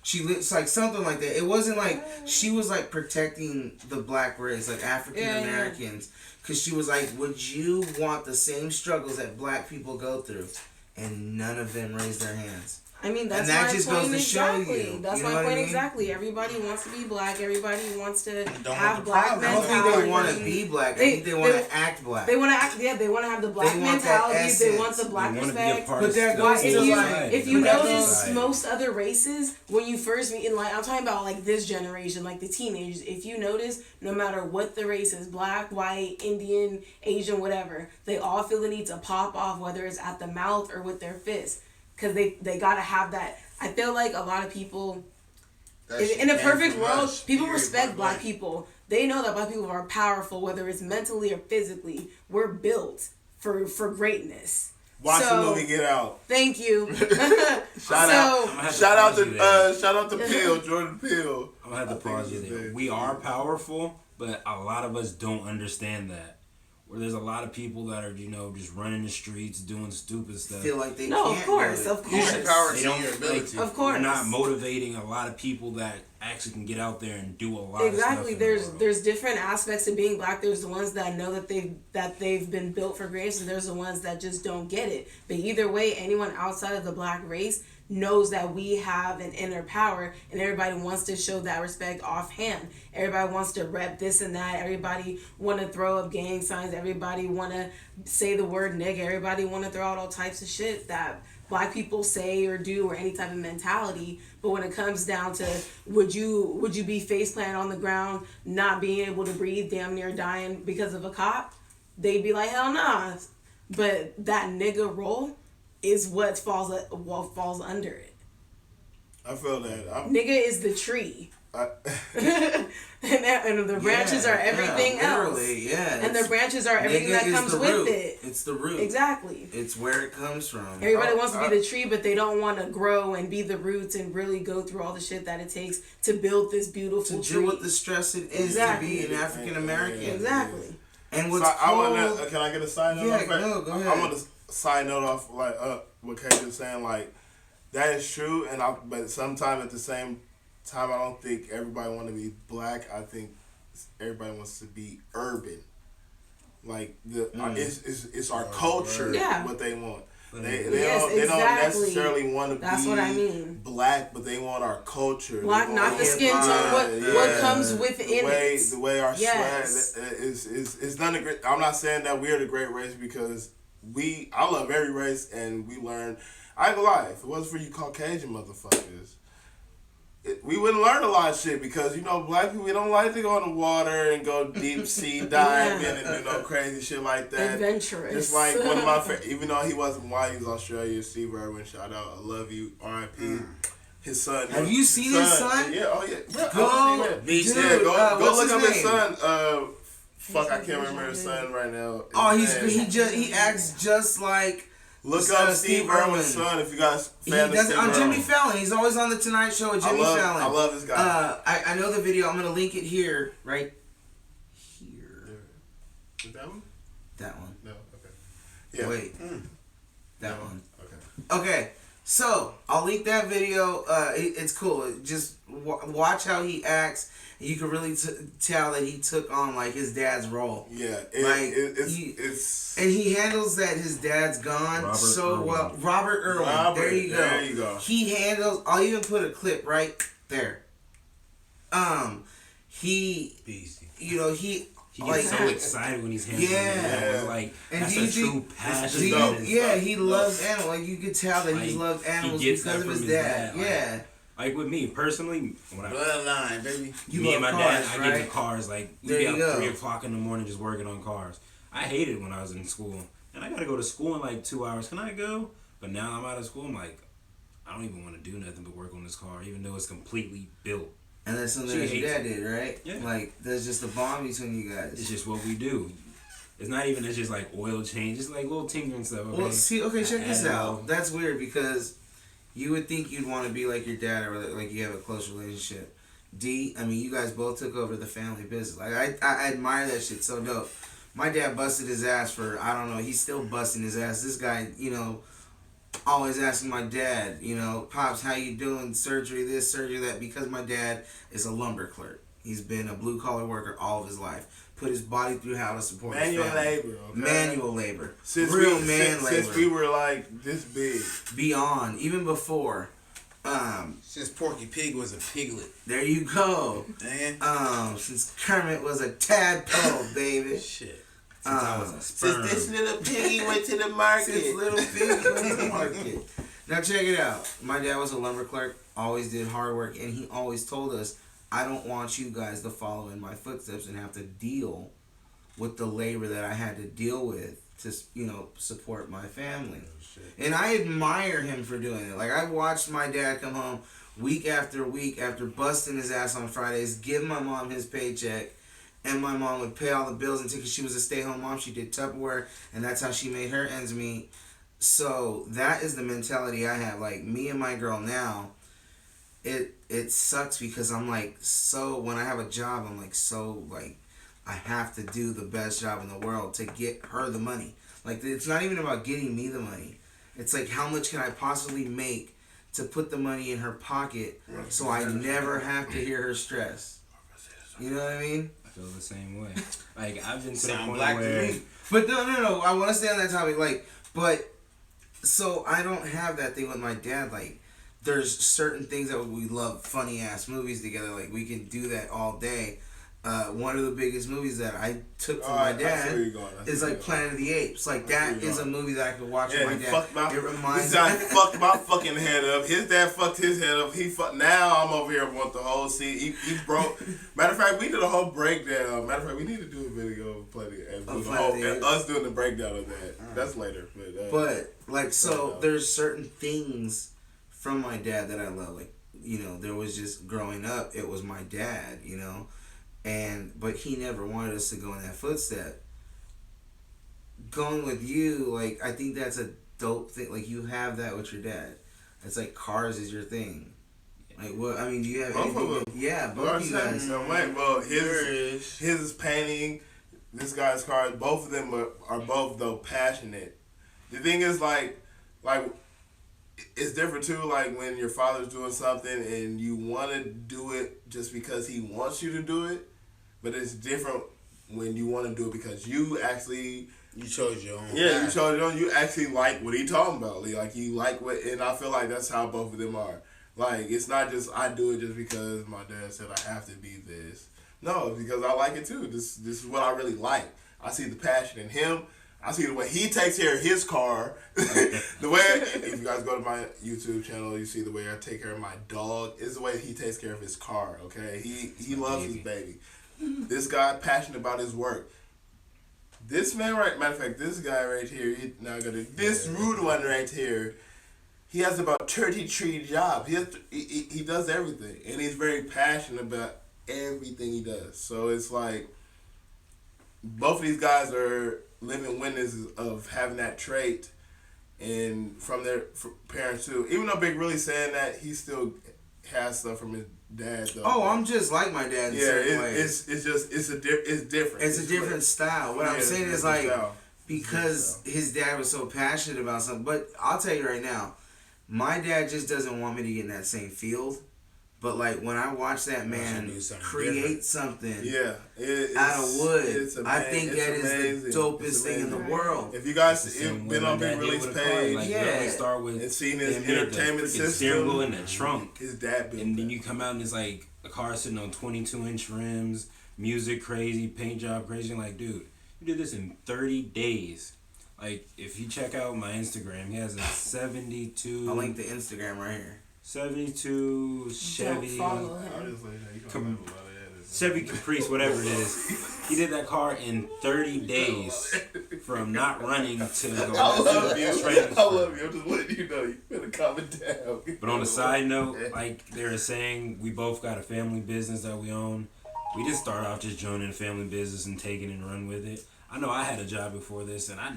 It's like something like that. It wasn't like she was like protecting the black race, like African Americans, because she was like, would you want the same struggles that black people go through? And none of them raised their hands. I mean, that's And that my just point goes to show exactly. you. That's You know my what I point mean? exactly. Everybody wants to be black. Everybody wants to Don't have have the black problem. I don't mentality. think they want to be black. I think they want to act black. They want to act. Yeah, they want to have the black They want that mentality. They want essence. the black They want to be a respect. part But of that the goes whole to if you society. if you But that notice society. most other races, when you first meet, in like I'm talking about like this generation, like the teenagers, if you notice, no matter what the race is, black, white, Indian, Asian, whatever, they all feel the need to pop off, whether it's at the mouth or with their fist, because they gotta have that. I feel like a lot of people, in a perfect world, people respect black people. They know that black people are powerful, whether it's mentally or physically. We're built for greatness. Watch So, the movie Get Out. Thank you. Shout out to Peele, Jordan Peele. I'm gonna have to pause you there. We are powerful, but a lot of us don't understand that. Where there's a lot of people that are, just running the streets, doing stupid stuff. Feel like they No, can't of course, do it. of Use your power course. to your ability. Of course. We're not motivating a lot of people that actually can get out there and do a lot of stuff. Exactly. in the world. There's different aspects of being black. There's the ones that know that they've been built for greatness, and there's the ones that just don't get it. But either way, anyone outside of the black race knows that we have an inner power, and everybody wants to show that respect offhand. Everybody wants to rep this and that. Everybody want to throw up gang signs. Everybody want to say the word nigga. Everybody want to throw out all types of shit that black people say or do, or any type of mentality. But when it comes down to would you be face planted on the ground, not being able to breathe, damn near dying because of a cop, they'd be like, hell nah. But that nigga role is what falls under it. I feel that. Nigga is the tree. and the branches are everything else. Yeah. And the branches are everything that comes with it. It's the root. Exactly. It's where it comes from. Everybody wants to be the tree, but they don't want to grow and be the roots and really go through all the shit that it takes to build this beautiful to tree. do what the stress it is to be an African American. Exactly. And what's So cool, can I get a side note? Yeah, no, go ahead. I want to side note off what Kay was saying. Like that is true, but sometimes at the same time, I don't think everybody want to be black. I think everybody wants to be urban. Like it's our culture. Yeah. What they want. They Yes, don't exactly. necessarily want to That's be what I mean. black, but they want our culture. Black, They not want the skin tone. What comes within it. The way our Yes. swag is none of great. I'm not saying that we're the great race because I love every race and we learn. I ain't gonna lie, if it wasn't for you Caucasian motherfuckers, we wouldn't learn a lot of shit because black people, we don't like to go in the water and go deep sea diving and crazy shit like that. Adventurous. Just like one of my even though he wasn't white, he was Australian. Steve Irwin, shout out, I love you, R.I.P. His son. Have you seen his son? Yeah. Oh yeah. Yeah, Go, Dude, yeah. Go what's look up his his name? son. Fuck, I can't remember his son right now. Oh, Man. he acts just like. Look up Steve Irwin's son if you guys fan He of does Steve on Irwin. Jimmy Fallon. He's always on the Tonight Show with Jimmy Fallon. I love this guy. I know the video. I'm gonna link it here, right here. Is that one? That one. No. Okay. Yeah. Wait. That one. Okay. Okay. So I'll link that video. It's cool. Just watch how he acts. You can really tell that he took on like his dad's role. Yeah. It's and he handles that his dad's gone well. Robert Irwin. There you go. There you go. He handles. I'll even put a clip right there. He. Beastie. You know he. He gets so excited when he's handling it. Like, and that's a true passion. He loves animals. Like, you could tell that he loves animals because of his dad. Yeah. Like with me personally, when bloodline, baby. Me and my cars, dad, right? I get to cars. Like we be up 3 o'clock in the morning just working on cars. I hated when I was in school, and I gotta go to school in like 2 hours. Can I go? But now I'm out of school. I'm like, I don't even want to do nothing but work on this car, even though it's completely built. And that's something that your dad did, right? Yeah. Like, there's just a bond between you guys. It's just what we do. It's not even, it's just like oil change. It's like little tinkering stuff, okay? Well, see, check this out. That's weird because you would think you'd want to be like your dad or like you have a close relationship. D, I mean, you guys both took over the family business. Like, I admire that shit so dope. My dad busted his ass for, I don't know, he's still busting his ass. This guy, you know, always asking my dad, you know, Pops, how you doing? Surgery this, surgery that. Because my dad is a lumber clerk. He's been a blue-collar worker all of his life. Put his body through how to support his family. Labor, okay? Manual labor. Since we were like this big. Beyond. Even before. Since Porky Pig was a piglet. There you go. Man. Since Kermit was a tadpole, baby. Shit. Since I was a sperm. Since this little piggy went to the market. Since little piggy went to the market. Now check it out. My dad was a lumber clerk, always did hard work, and he always told us, I don't want you guys to follow in my footsteps and have to deal with the labor that I had to deal with to, you know, support my family. And I admire him for doing it. Like, I watched my dad come home week after busting his ass on Fridays, give my mom his paycheck, and my mom would pay all the bills and because she was a stay-home mom, she did Tupperware, and that's how she made her ends meet. So that is the mentality I have. Like, me and my girl now, it sucks because I'm like, so when I have a job, I'm like, so like, I have to do the best job in the world to get her the money. Like, it's not even about getting me the money. It's like, how much can I possibly make to put the money in her pocket so I never have to hear her stress. You know what I mean? I feel the same way. Like, I've been to the Sound point black where... to me. But no. I want to stay on that topic. Like, but, so I don't have that thing with my dad. Like, there's certain things that we love, funny ass movies together. Like, we can do that all day. One of the biggest movies that I took from my dad is like Planet of the Apes. Like, that is a movie that I could watch with my dad. It reminds me. His dad fucked my fucking head up. His dad fucked his head up. Now I'm over here want the whole scene. He broke. Matter of fact, we did a whole breakdown. Matter of fact, we need to do a video of Planet of the Apes. Us doing the breakdown of that. That's later. But like, so there's certain things from my dad that I love. Like, you know, there was just growing up, it was my dad, you know. But he never wanted us to go in that footstep. Going with you, like, I think that's a dope thing. Like, you have that with your dad. It's like cars is your thing. Like, what? I mean, do you have anything? Yeah, both of you guys. Well, his is painting. This guy's car. Both of them are both though passionate. The thing is, like it's different too. Like when your father's doing something and you want to do it just because he wants you to do it. But it's different when you want to do it because you actually... You chose your own. Yeah, you chose your own. You actually like what he talking about. Like, you like what... And I feel like that's how both of them are. Like, it's not just I do it just because my dad said I have to be this. No, it's because I like it too. This is what I really like. I see the passion in him. I see the way he takes care of his car. The way... If you guys go to my YouTube channel, you see the way I take care of my dog. Is the way he takes care of his car, okay? He loves his baby. This guy passionate about his work. This man matter of fact, this guy right here, this rude one right here, he has about 33 jobs. He does everything, and he's very passionate about everything he does. So it's like both of these guys are living witnesses of having that trait, and from their parents too. Even though Big really saying that, he still has stuff from his dad. Though. Oh, I'm just like my dad. In certain ways. It's different. It's a different style. What I'm saying is like style. because his dad was so passionate about something. But I'll tell you right now, my dad just doesn't want me to get in that same field. But like when I watch that man create something out of wood, I think that is the dopest thing in the world. If you guys have been on Big Release page, like, start with and seen his entertainment system, steering wheel in the trunk, his dad built and then you come out and it's like a car sitting on 22-inch rims, music crazy, paint job crazy. Like, dude, you did this in 30 days. Like, if you check out my Instagram, he has a 72. I'll link the Instagram right here. 72 Chevy. Don't Chevy Caprice, whatever it is. He did that car in 30 days from not running to go I love you. training. I love you. I'm just letting you know you better calm it down. But on a side note, like they were saying, we both got a family business that we own. We didn't start off just joining a family business and taking it and run with it. I know I had a job before this, and I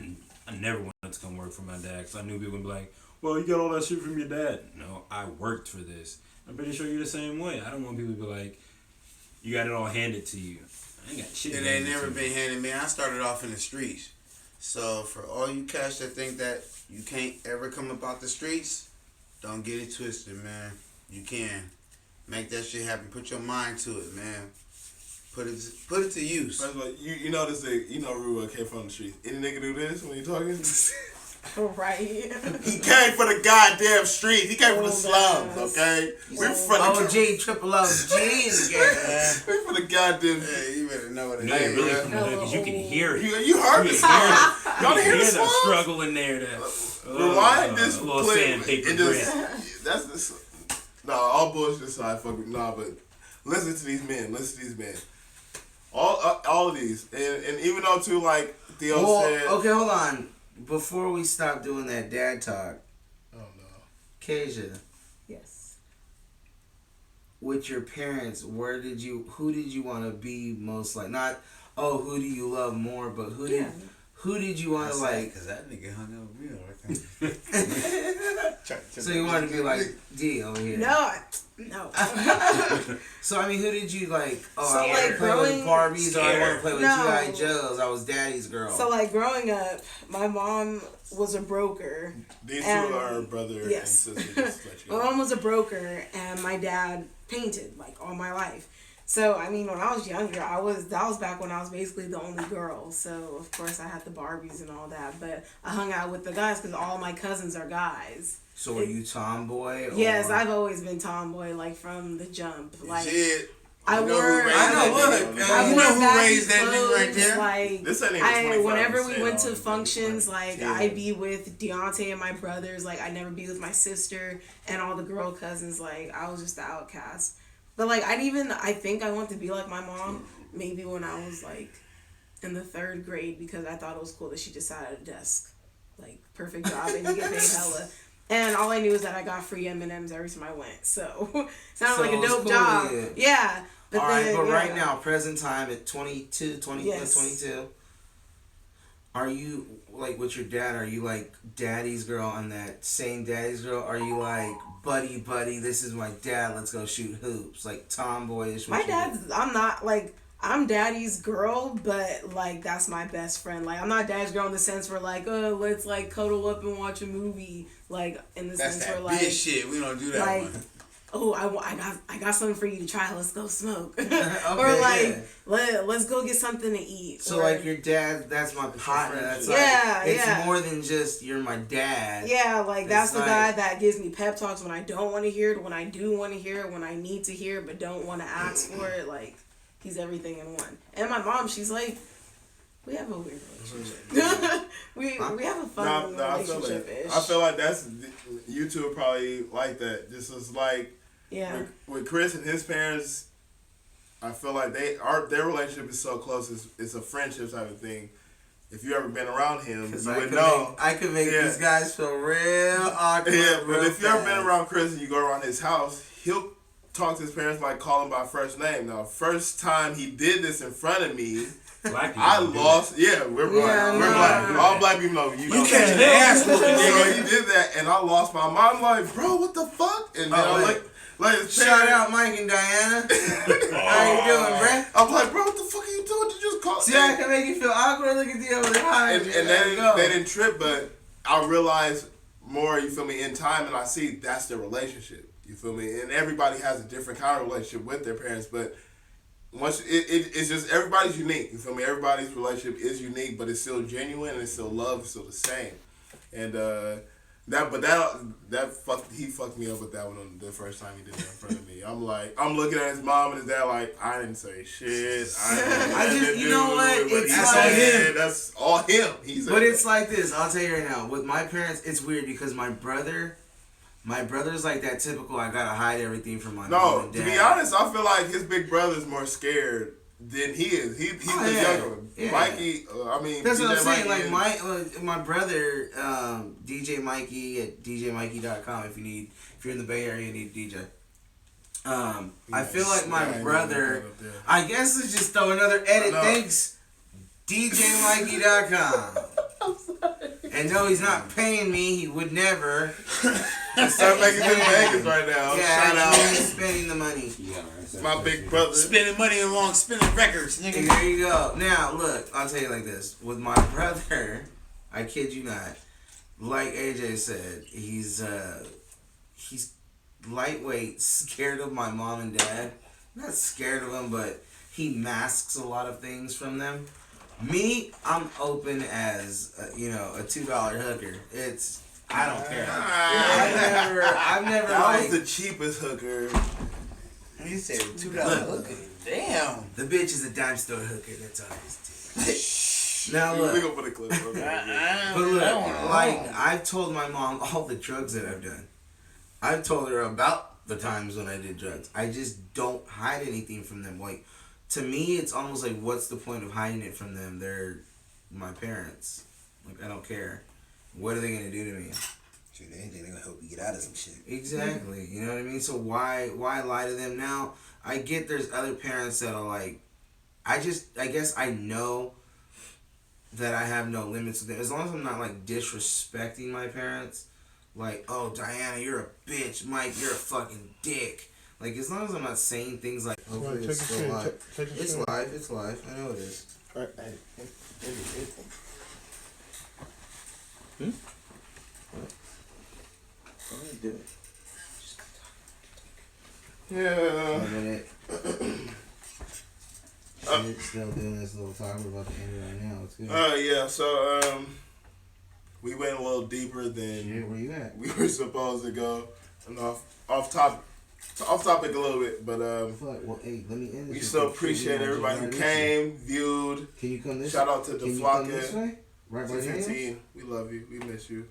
never wanted to come work for my dad because I knew people would be like, well, you got all that shit from your dad. No, I worked for this. I'm pretty sure you're the same way. I don't want people to be like, you got it all handed to you. I ain't got shit. It ain't never been handed me. I started off in the streets. So for all you cats that think that you can't ever come up out the streets, don't get it twisted, man. You can. Make that shit happen. Put your mind to it, man. Put it to use. Like, you know this nigga, you know Ruel came from the streets. Any nigga do this when you talking? Right. He came from the goddamn streets. He came from the slums, okay? We're from the OG, triple OG is again. We're from the goddamn. Hey, you better know what it No, is. you're really from the hood because you can hear it. You heard the slums. Y'all didn't hear the the slums? struggle in there. Rewind this little clip. sandpaper and grit. that's the. No, all bullshit aside, fuck it. Nah, but listen to these men. All of these, and even though too, like Theo said. Okay, hold on. Before we stop doing that dad talk, Oh no. Kasia, Yes. with your parents, who did you want to be most like? Not, who do you love more, but who did you want to like? Because that nigga hung up real right there. So you wanted to be like D over here? No. So I mean, who did you like? Oh, So, I want to like, play with Barbies, or I want to play with No. G.I. Joes. I was daddy's girl. So like growing up, my mom was a broker. These two And- are brother yes. and sister. Just to let you My know. mom was a broker, and my dad painted like all my life. So I mean, when I was younger, that was back when I was basically the only girl. So of course I had the Barbies and all that, but I hung out with the guys because all my cousins are guys. So are you tomboy? Yes, I've always been tomboy, like from the jump. Like Shit. I You know who wore, raised I know what. I You wore know who baggy raised that nigga right clothes, there? Like This ain't even 25%. whenever we went to on it, functions, like, like yeah. I'd be with Deontay and my brothers. Like I'd never be with my sister and all the girl cousins. Like I was just the outcast. But like I think I want to be like my mom. Maybe when I was like in the 3rd grade because I thought it was cool that she just sat at a desk, like perfect job and you get paid hella. And all I knew is that I got free M&Ms every time I went. So sounded like a it's dope cool, job. yeah. Yeah. But All right, then, but yeah. right now, present time at 22, Yes. 22, are you, like, with your dad, are you, like, daddy's girl and that same daddy's girl? Are you, like, buddy, this is my dad, let's go shoot hoops? Like, tomboyish? My dad's, I'm not, like, I'm daddy's girl, but, like, that's my best friend. Like, I'm not daddy's girl in the sense where, like, let's, like, cuddle up and watch a movie. Like, in the That's sense that where, like, bitch shit. We don't do that like, one. oh, I got something for you to try. Let's go smoke. Okay, or, like, yeah. let's go get something to eat. So, or, like, your dad, that's my partner. That's like, Yeah, it's yeah. more than just you're my dad. yeah, like, that's It's the like- guy that gives me pep talks when I don't want to hear it, when I do want to hear it, when I need to hear it, but don't want to ask for it. Like, he's everything in one. And my mom, she's like, we have a weird relationship. we have a fun relationship-ish. I feel like that's you two are probably like that. This is like Yeah. with Chris and his parents. I feel like their relationship is so close. It's a friendship type of thing. if you ever been around him, you I would know. I could make Yeah. these guys feel real awkward. Yeah, but real if you ever been fast. around Chris and you go around his house, he'll talk to his parents like call him by first name. Now, first time he did this in front of me, Black people I do that. lost. Yeah, we're black. Yeah, We're no, black. no. All black people know you. You catch an ass whooping, So nigga. he did that, and I lost my mind. I'm like, bro, what the fuck? And then I'm wait. like his Shout parents- out Mike and Diana. How you doing, bruh? I'm like, bro, what the fuck are you doing? You just call. See, I can make you feel awkward. Look at the other behind And you. they There you go. didn't trip, but I realized more, you feel me, in time, and I see that's the relationship. You feel me? And everybody has a different kind of relationship with their parents, but once it's just everybody's unique. You feel me? Everybody's relationship is unique, but it's still genuine and it's still love. It's still the same. And he fucked me up with that one on the first time he did that in front of me. I'm looking at his mom and his dad like, I didn't say shit. you know what? It's That's like all him. him. That's all him. But it's like this. I'll tell you right now. With my parents, it's weird because my brother's like that typical. I gotta hide everything from my mom no. and To dad. be honest, I feel like his big brother's more scared than he is. He's the younger one. Yeah. Mikey. That's what I'm DJ saying. Mikey Like my brother, DJ Mikey at DJMikey.com. If you're in the Bay Area, you need a DJ. I feel like my brother. I guess let's just throw another edit. No. Thanks, DJMikey.com. And no, he's not paying me. He would never. Start making good Vegas right now. Yeah, Shout out. he's spending the money. My big brother. Spending money along spinning records, nigga. And there you go. Now, look, I'll tell you like this. With my brother, I kid you not, like AJ said, he's lightweight, scared of my mom and dad. Not scared of them, but he masks a lot of things from them. Me, I'm open as, a $2 hooker. I don't care. I've never That like... was the cheapest hooker. You said $2 hooker. Damn. The bitch is a dime store hooker. That's all it is. Now We look. gonna put a clip on But look, like I've told my mom all the drugs that I've done. I've told her about the times when I did drugs. I just don't hide anything from them. Like, to me, it's almost like, what's the point of hiding it from them? They're my parents. Like, I don't care. What are they gonna do to me? Shoot, anything they gonna help you get out of some shit. Exactly. You know what I mean? So why lie to them now? I get there's other parents that are like, I guess I know that I have no limits with them. As long as I'm not like disrespecting my parents, like, oh, Diana, you're a bitch. Mike, you're a fucking dick. Like, as long as I'm not saying things like, hopefully it's still live. It's live. It's live. I know it is. Go ahead, do it. Yeah. A minute. Still doing this little time. We're about to end it right now. It's good. Yeah. So we went a little deeper Shit, than where you at? we were supposed to go. And off topic a little bit, but Fuck. Well, hey, let me end this. we still appreciate everybody who came, viewed. Can you come this Shout out to Can you come this Deflaka. way? Right by your hands? 15. We love you. We miss you.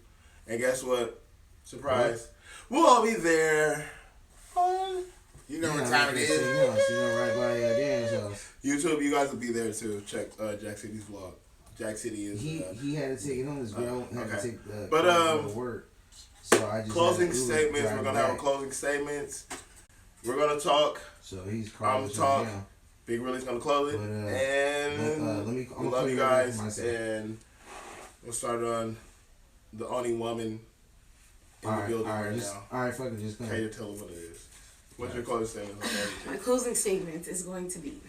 And guess what? Surprise. We'll all be there. You know what time it is. You know, right by Dan's house. YouTube, you guys will be there too. Check Jack City's vlog. Jack City is. He had to take it home. His girl had to take the But, car to work. So I just closing had to statements. drive We're gonna have back. a closing statements. We're gonna talk. So he's I'm calling gonna talk. now. Big Willie's gonna close it. But, and let me. we love you guys. Myself. And we'll start on the only woman in All the right, building all right, right just, now. all right, fuck it, just come. Can you tell them what it is? What's your closing statement? My closing statement is going to be,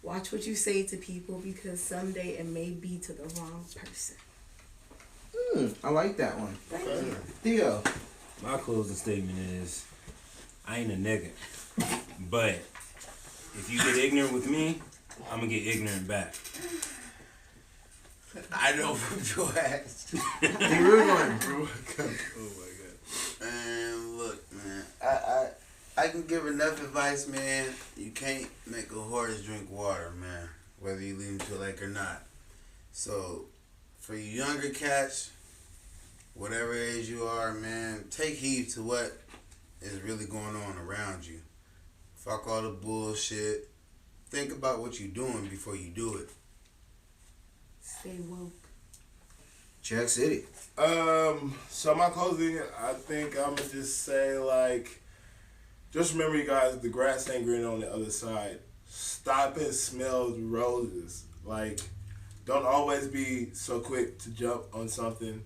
watch what you say to people because someday it may be to the wrong person. I like that one. Thank you. Theo. My closing statement is, I ain't a nigga. But if you get ignorant with me, I'm gonna get ignorant back. I know from your ass. Oh my god. Man, look, man. I can give enough advice, man. You can't make a horse drink water, man. Whether you lead him to a lake or not. So, for you younger cats, whatever age you are, man, take heed to what is really going on around you. Fuck all the bullshit. Think about what you're doing before you do it. Stay woke. Jack City. So my closing, I think I'm gonna just say like, just remember, you guys, the grass ain't green on the other side. Stop and smell the roses. Like, don't always be so quick to jump on something.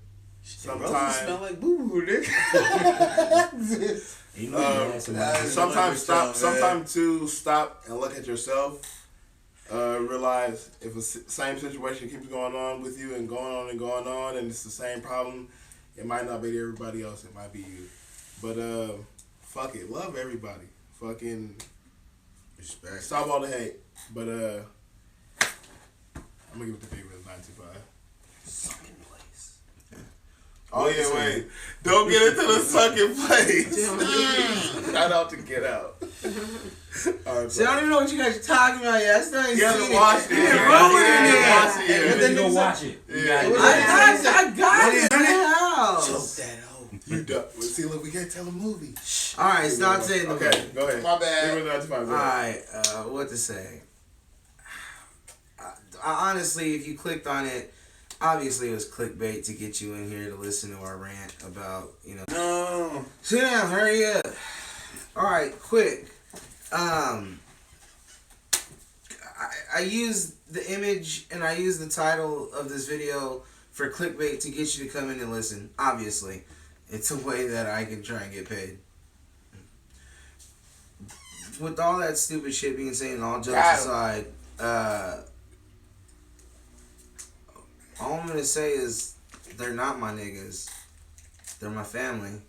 Roses smell like boo boo, nigga. Sometimes to stop and look at yourself. Realize if a same situation keeps going on with you and going on, and it's the same problem, it might not be everybody else. It might be you. But fuck it, love everybody. Fucking Respect. stop all the hate. But I'm gonna give it to people with 925. Sucking place. Oh yeah, wait! Don't get into the sucking place. Shout out to Get Out. Right, See, I don't even know what you guys are talking about yet. I still ain't you seen haven't it. watched it. Yeah, roll it in there. And then you go watch it. I got it in the house. Choke that hoe. You done. See, look, we can't tell a movie. All right, stop saying the Okay, movie. go ahead. My bad. Give it 925. All right, what to say? I honestly, if you clicked on it, obviously it was clickbait to get you in here to listen to our rant about, No. Sit down, hurry up. All right, quick. I used the image and I used the title of this video for clickbait to get you to come in and listen. Obviously, it's a way that I can try and get paid. With all that stupid shit being said and all jokes aside, all I'm gonna say is they're not my niggas. They're my family.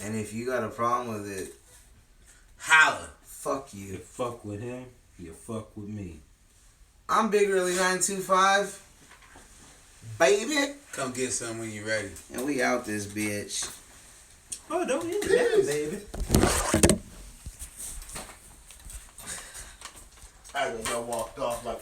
And if you got a problem with it, Holla. fuck You you. fuck with him, you fuck with me. I'm Big Really 925. Baby. Come get some when you're ready. And we out this bitch. Oh, don't hit that, baby. I walked off like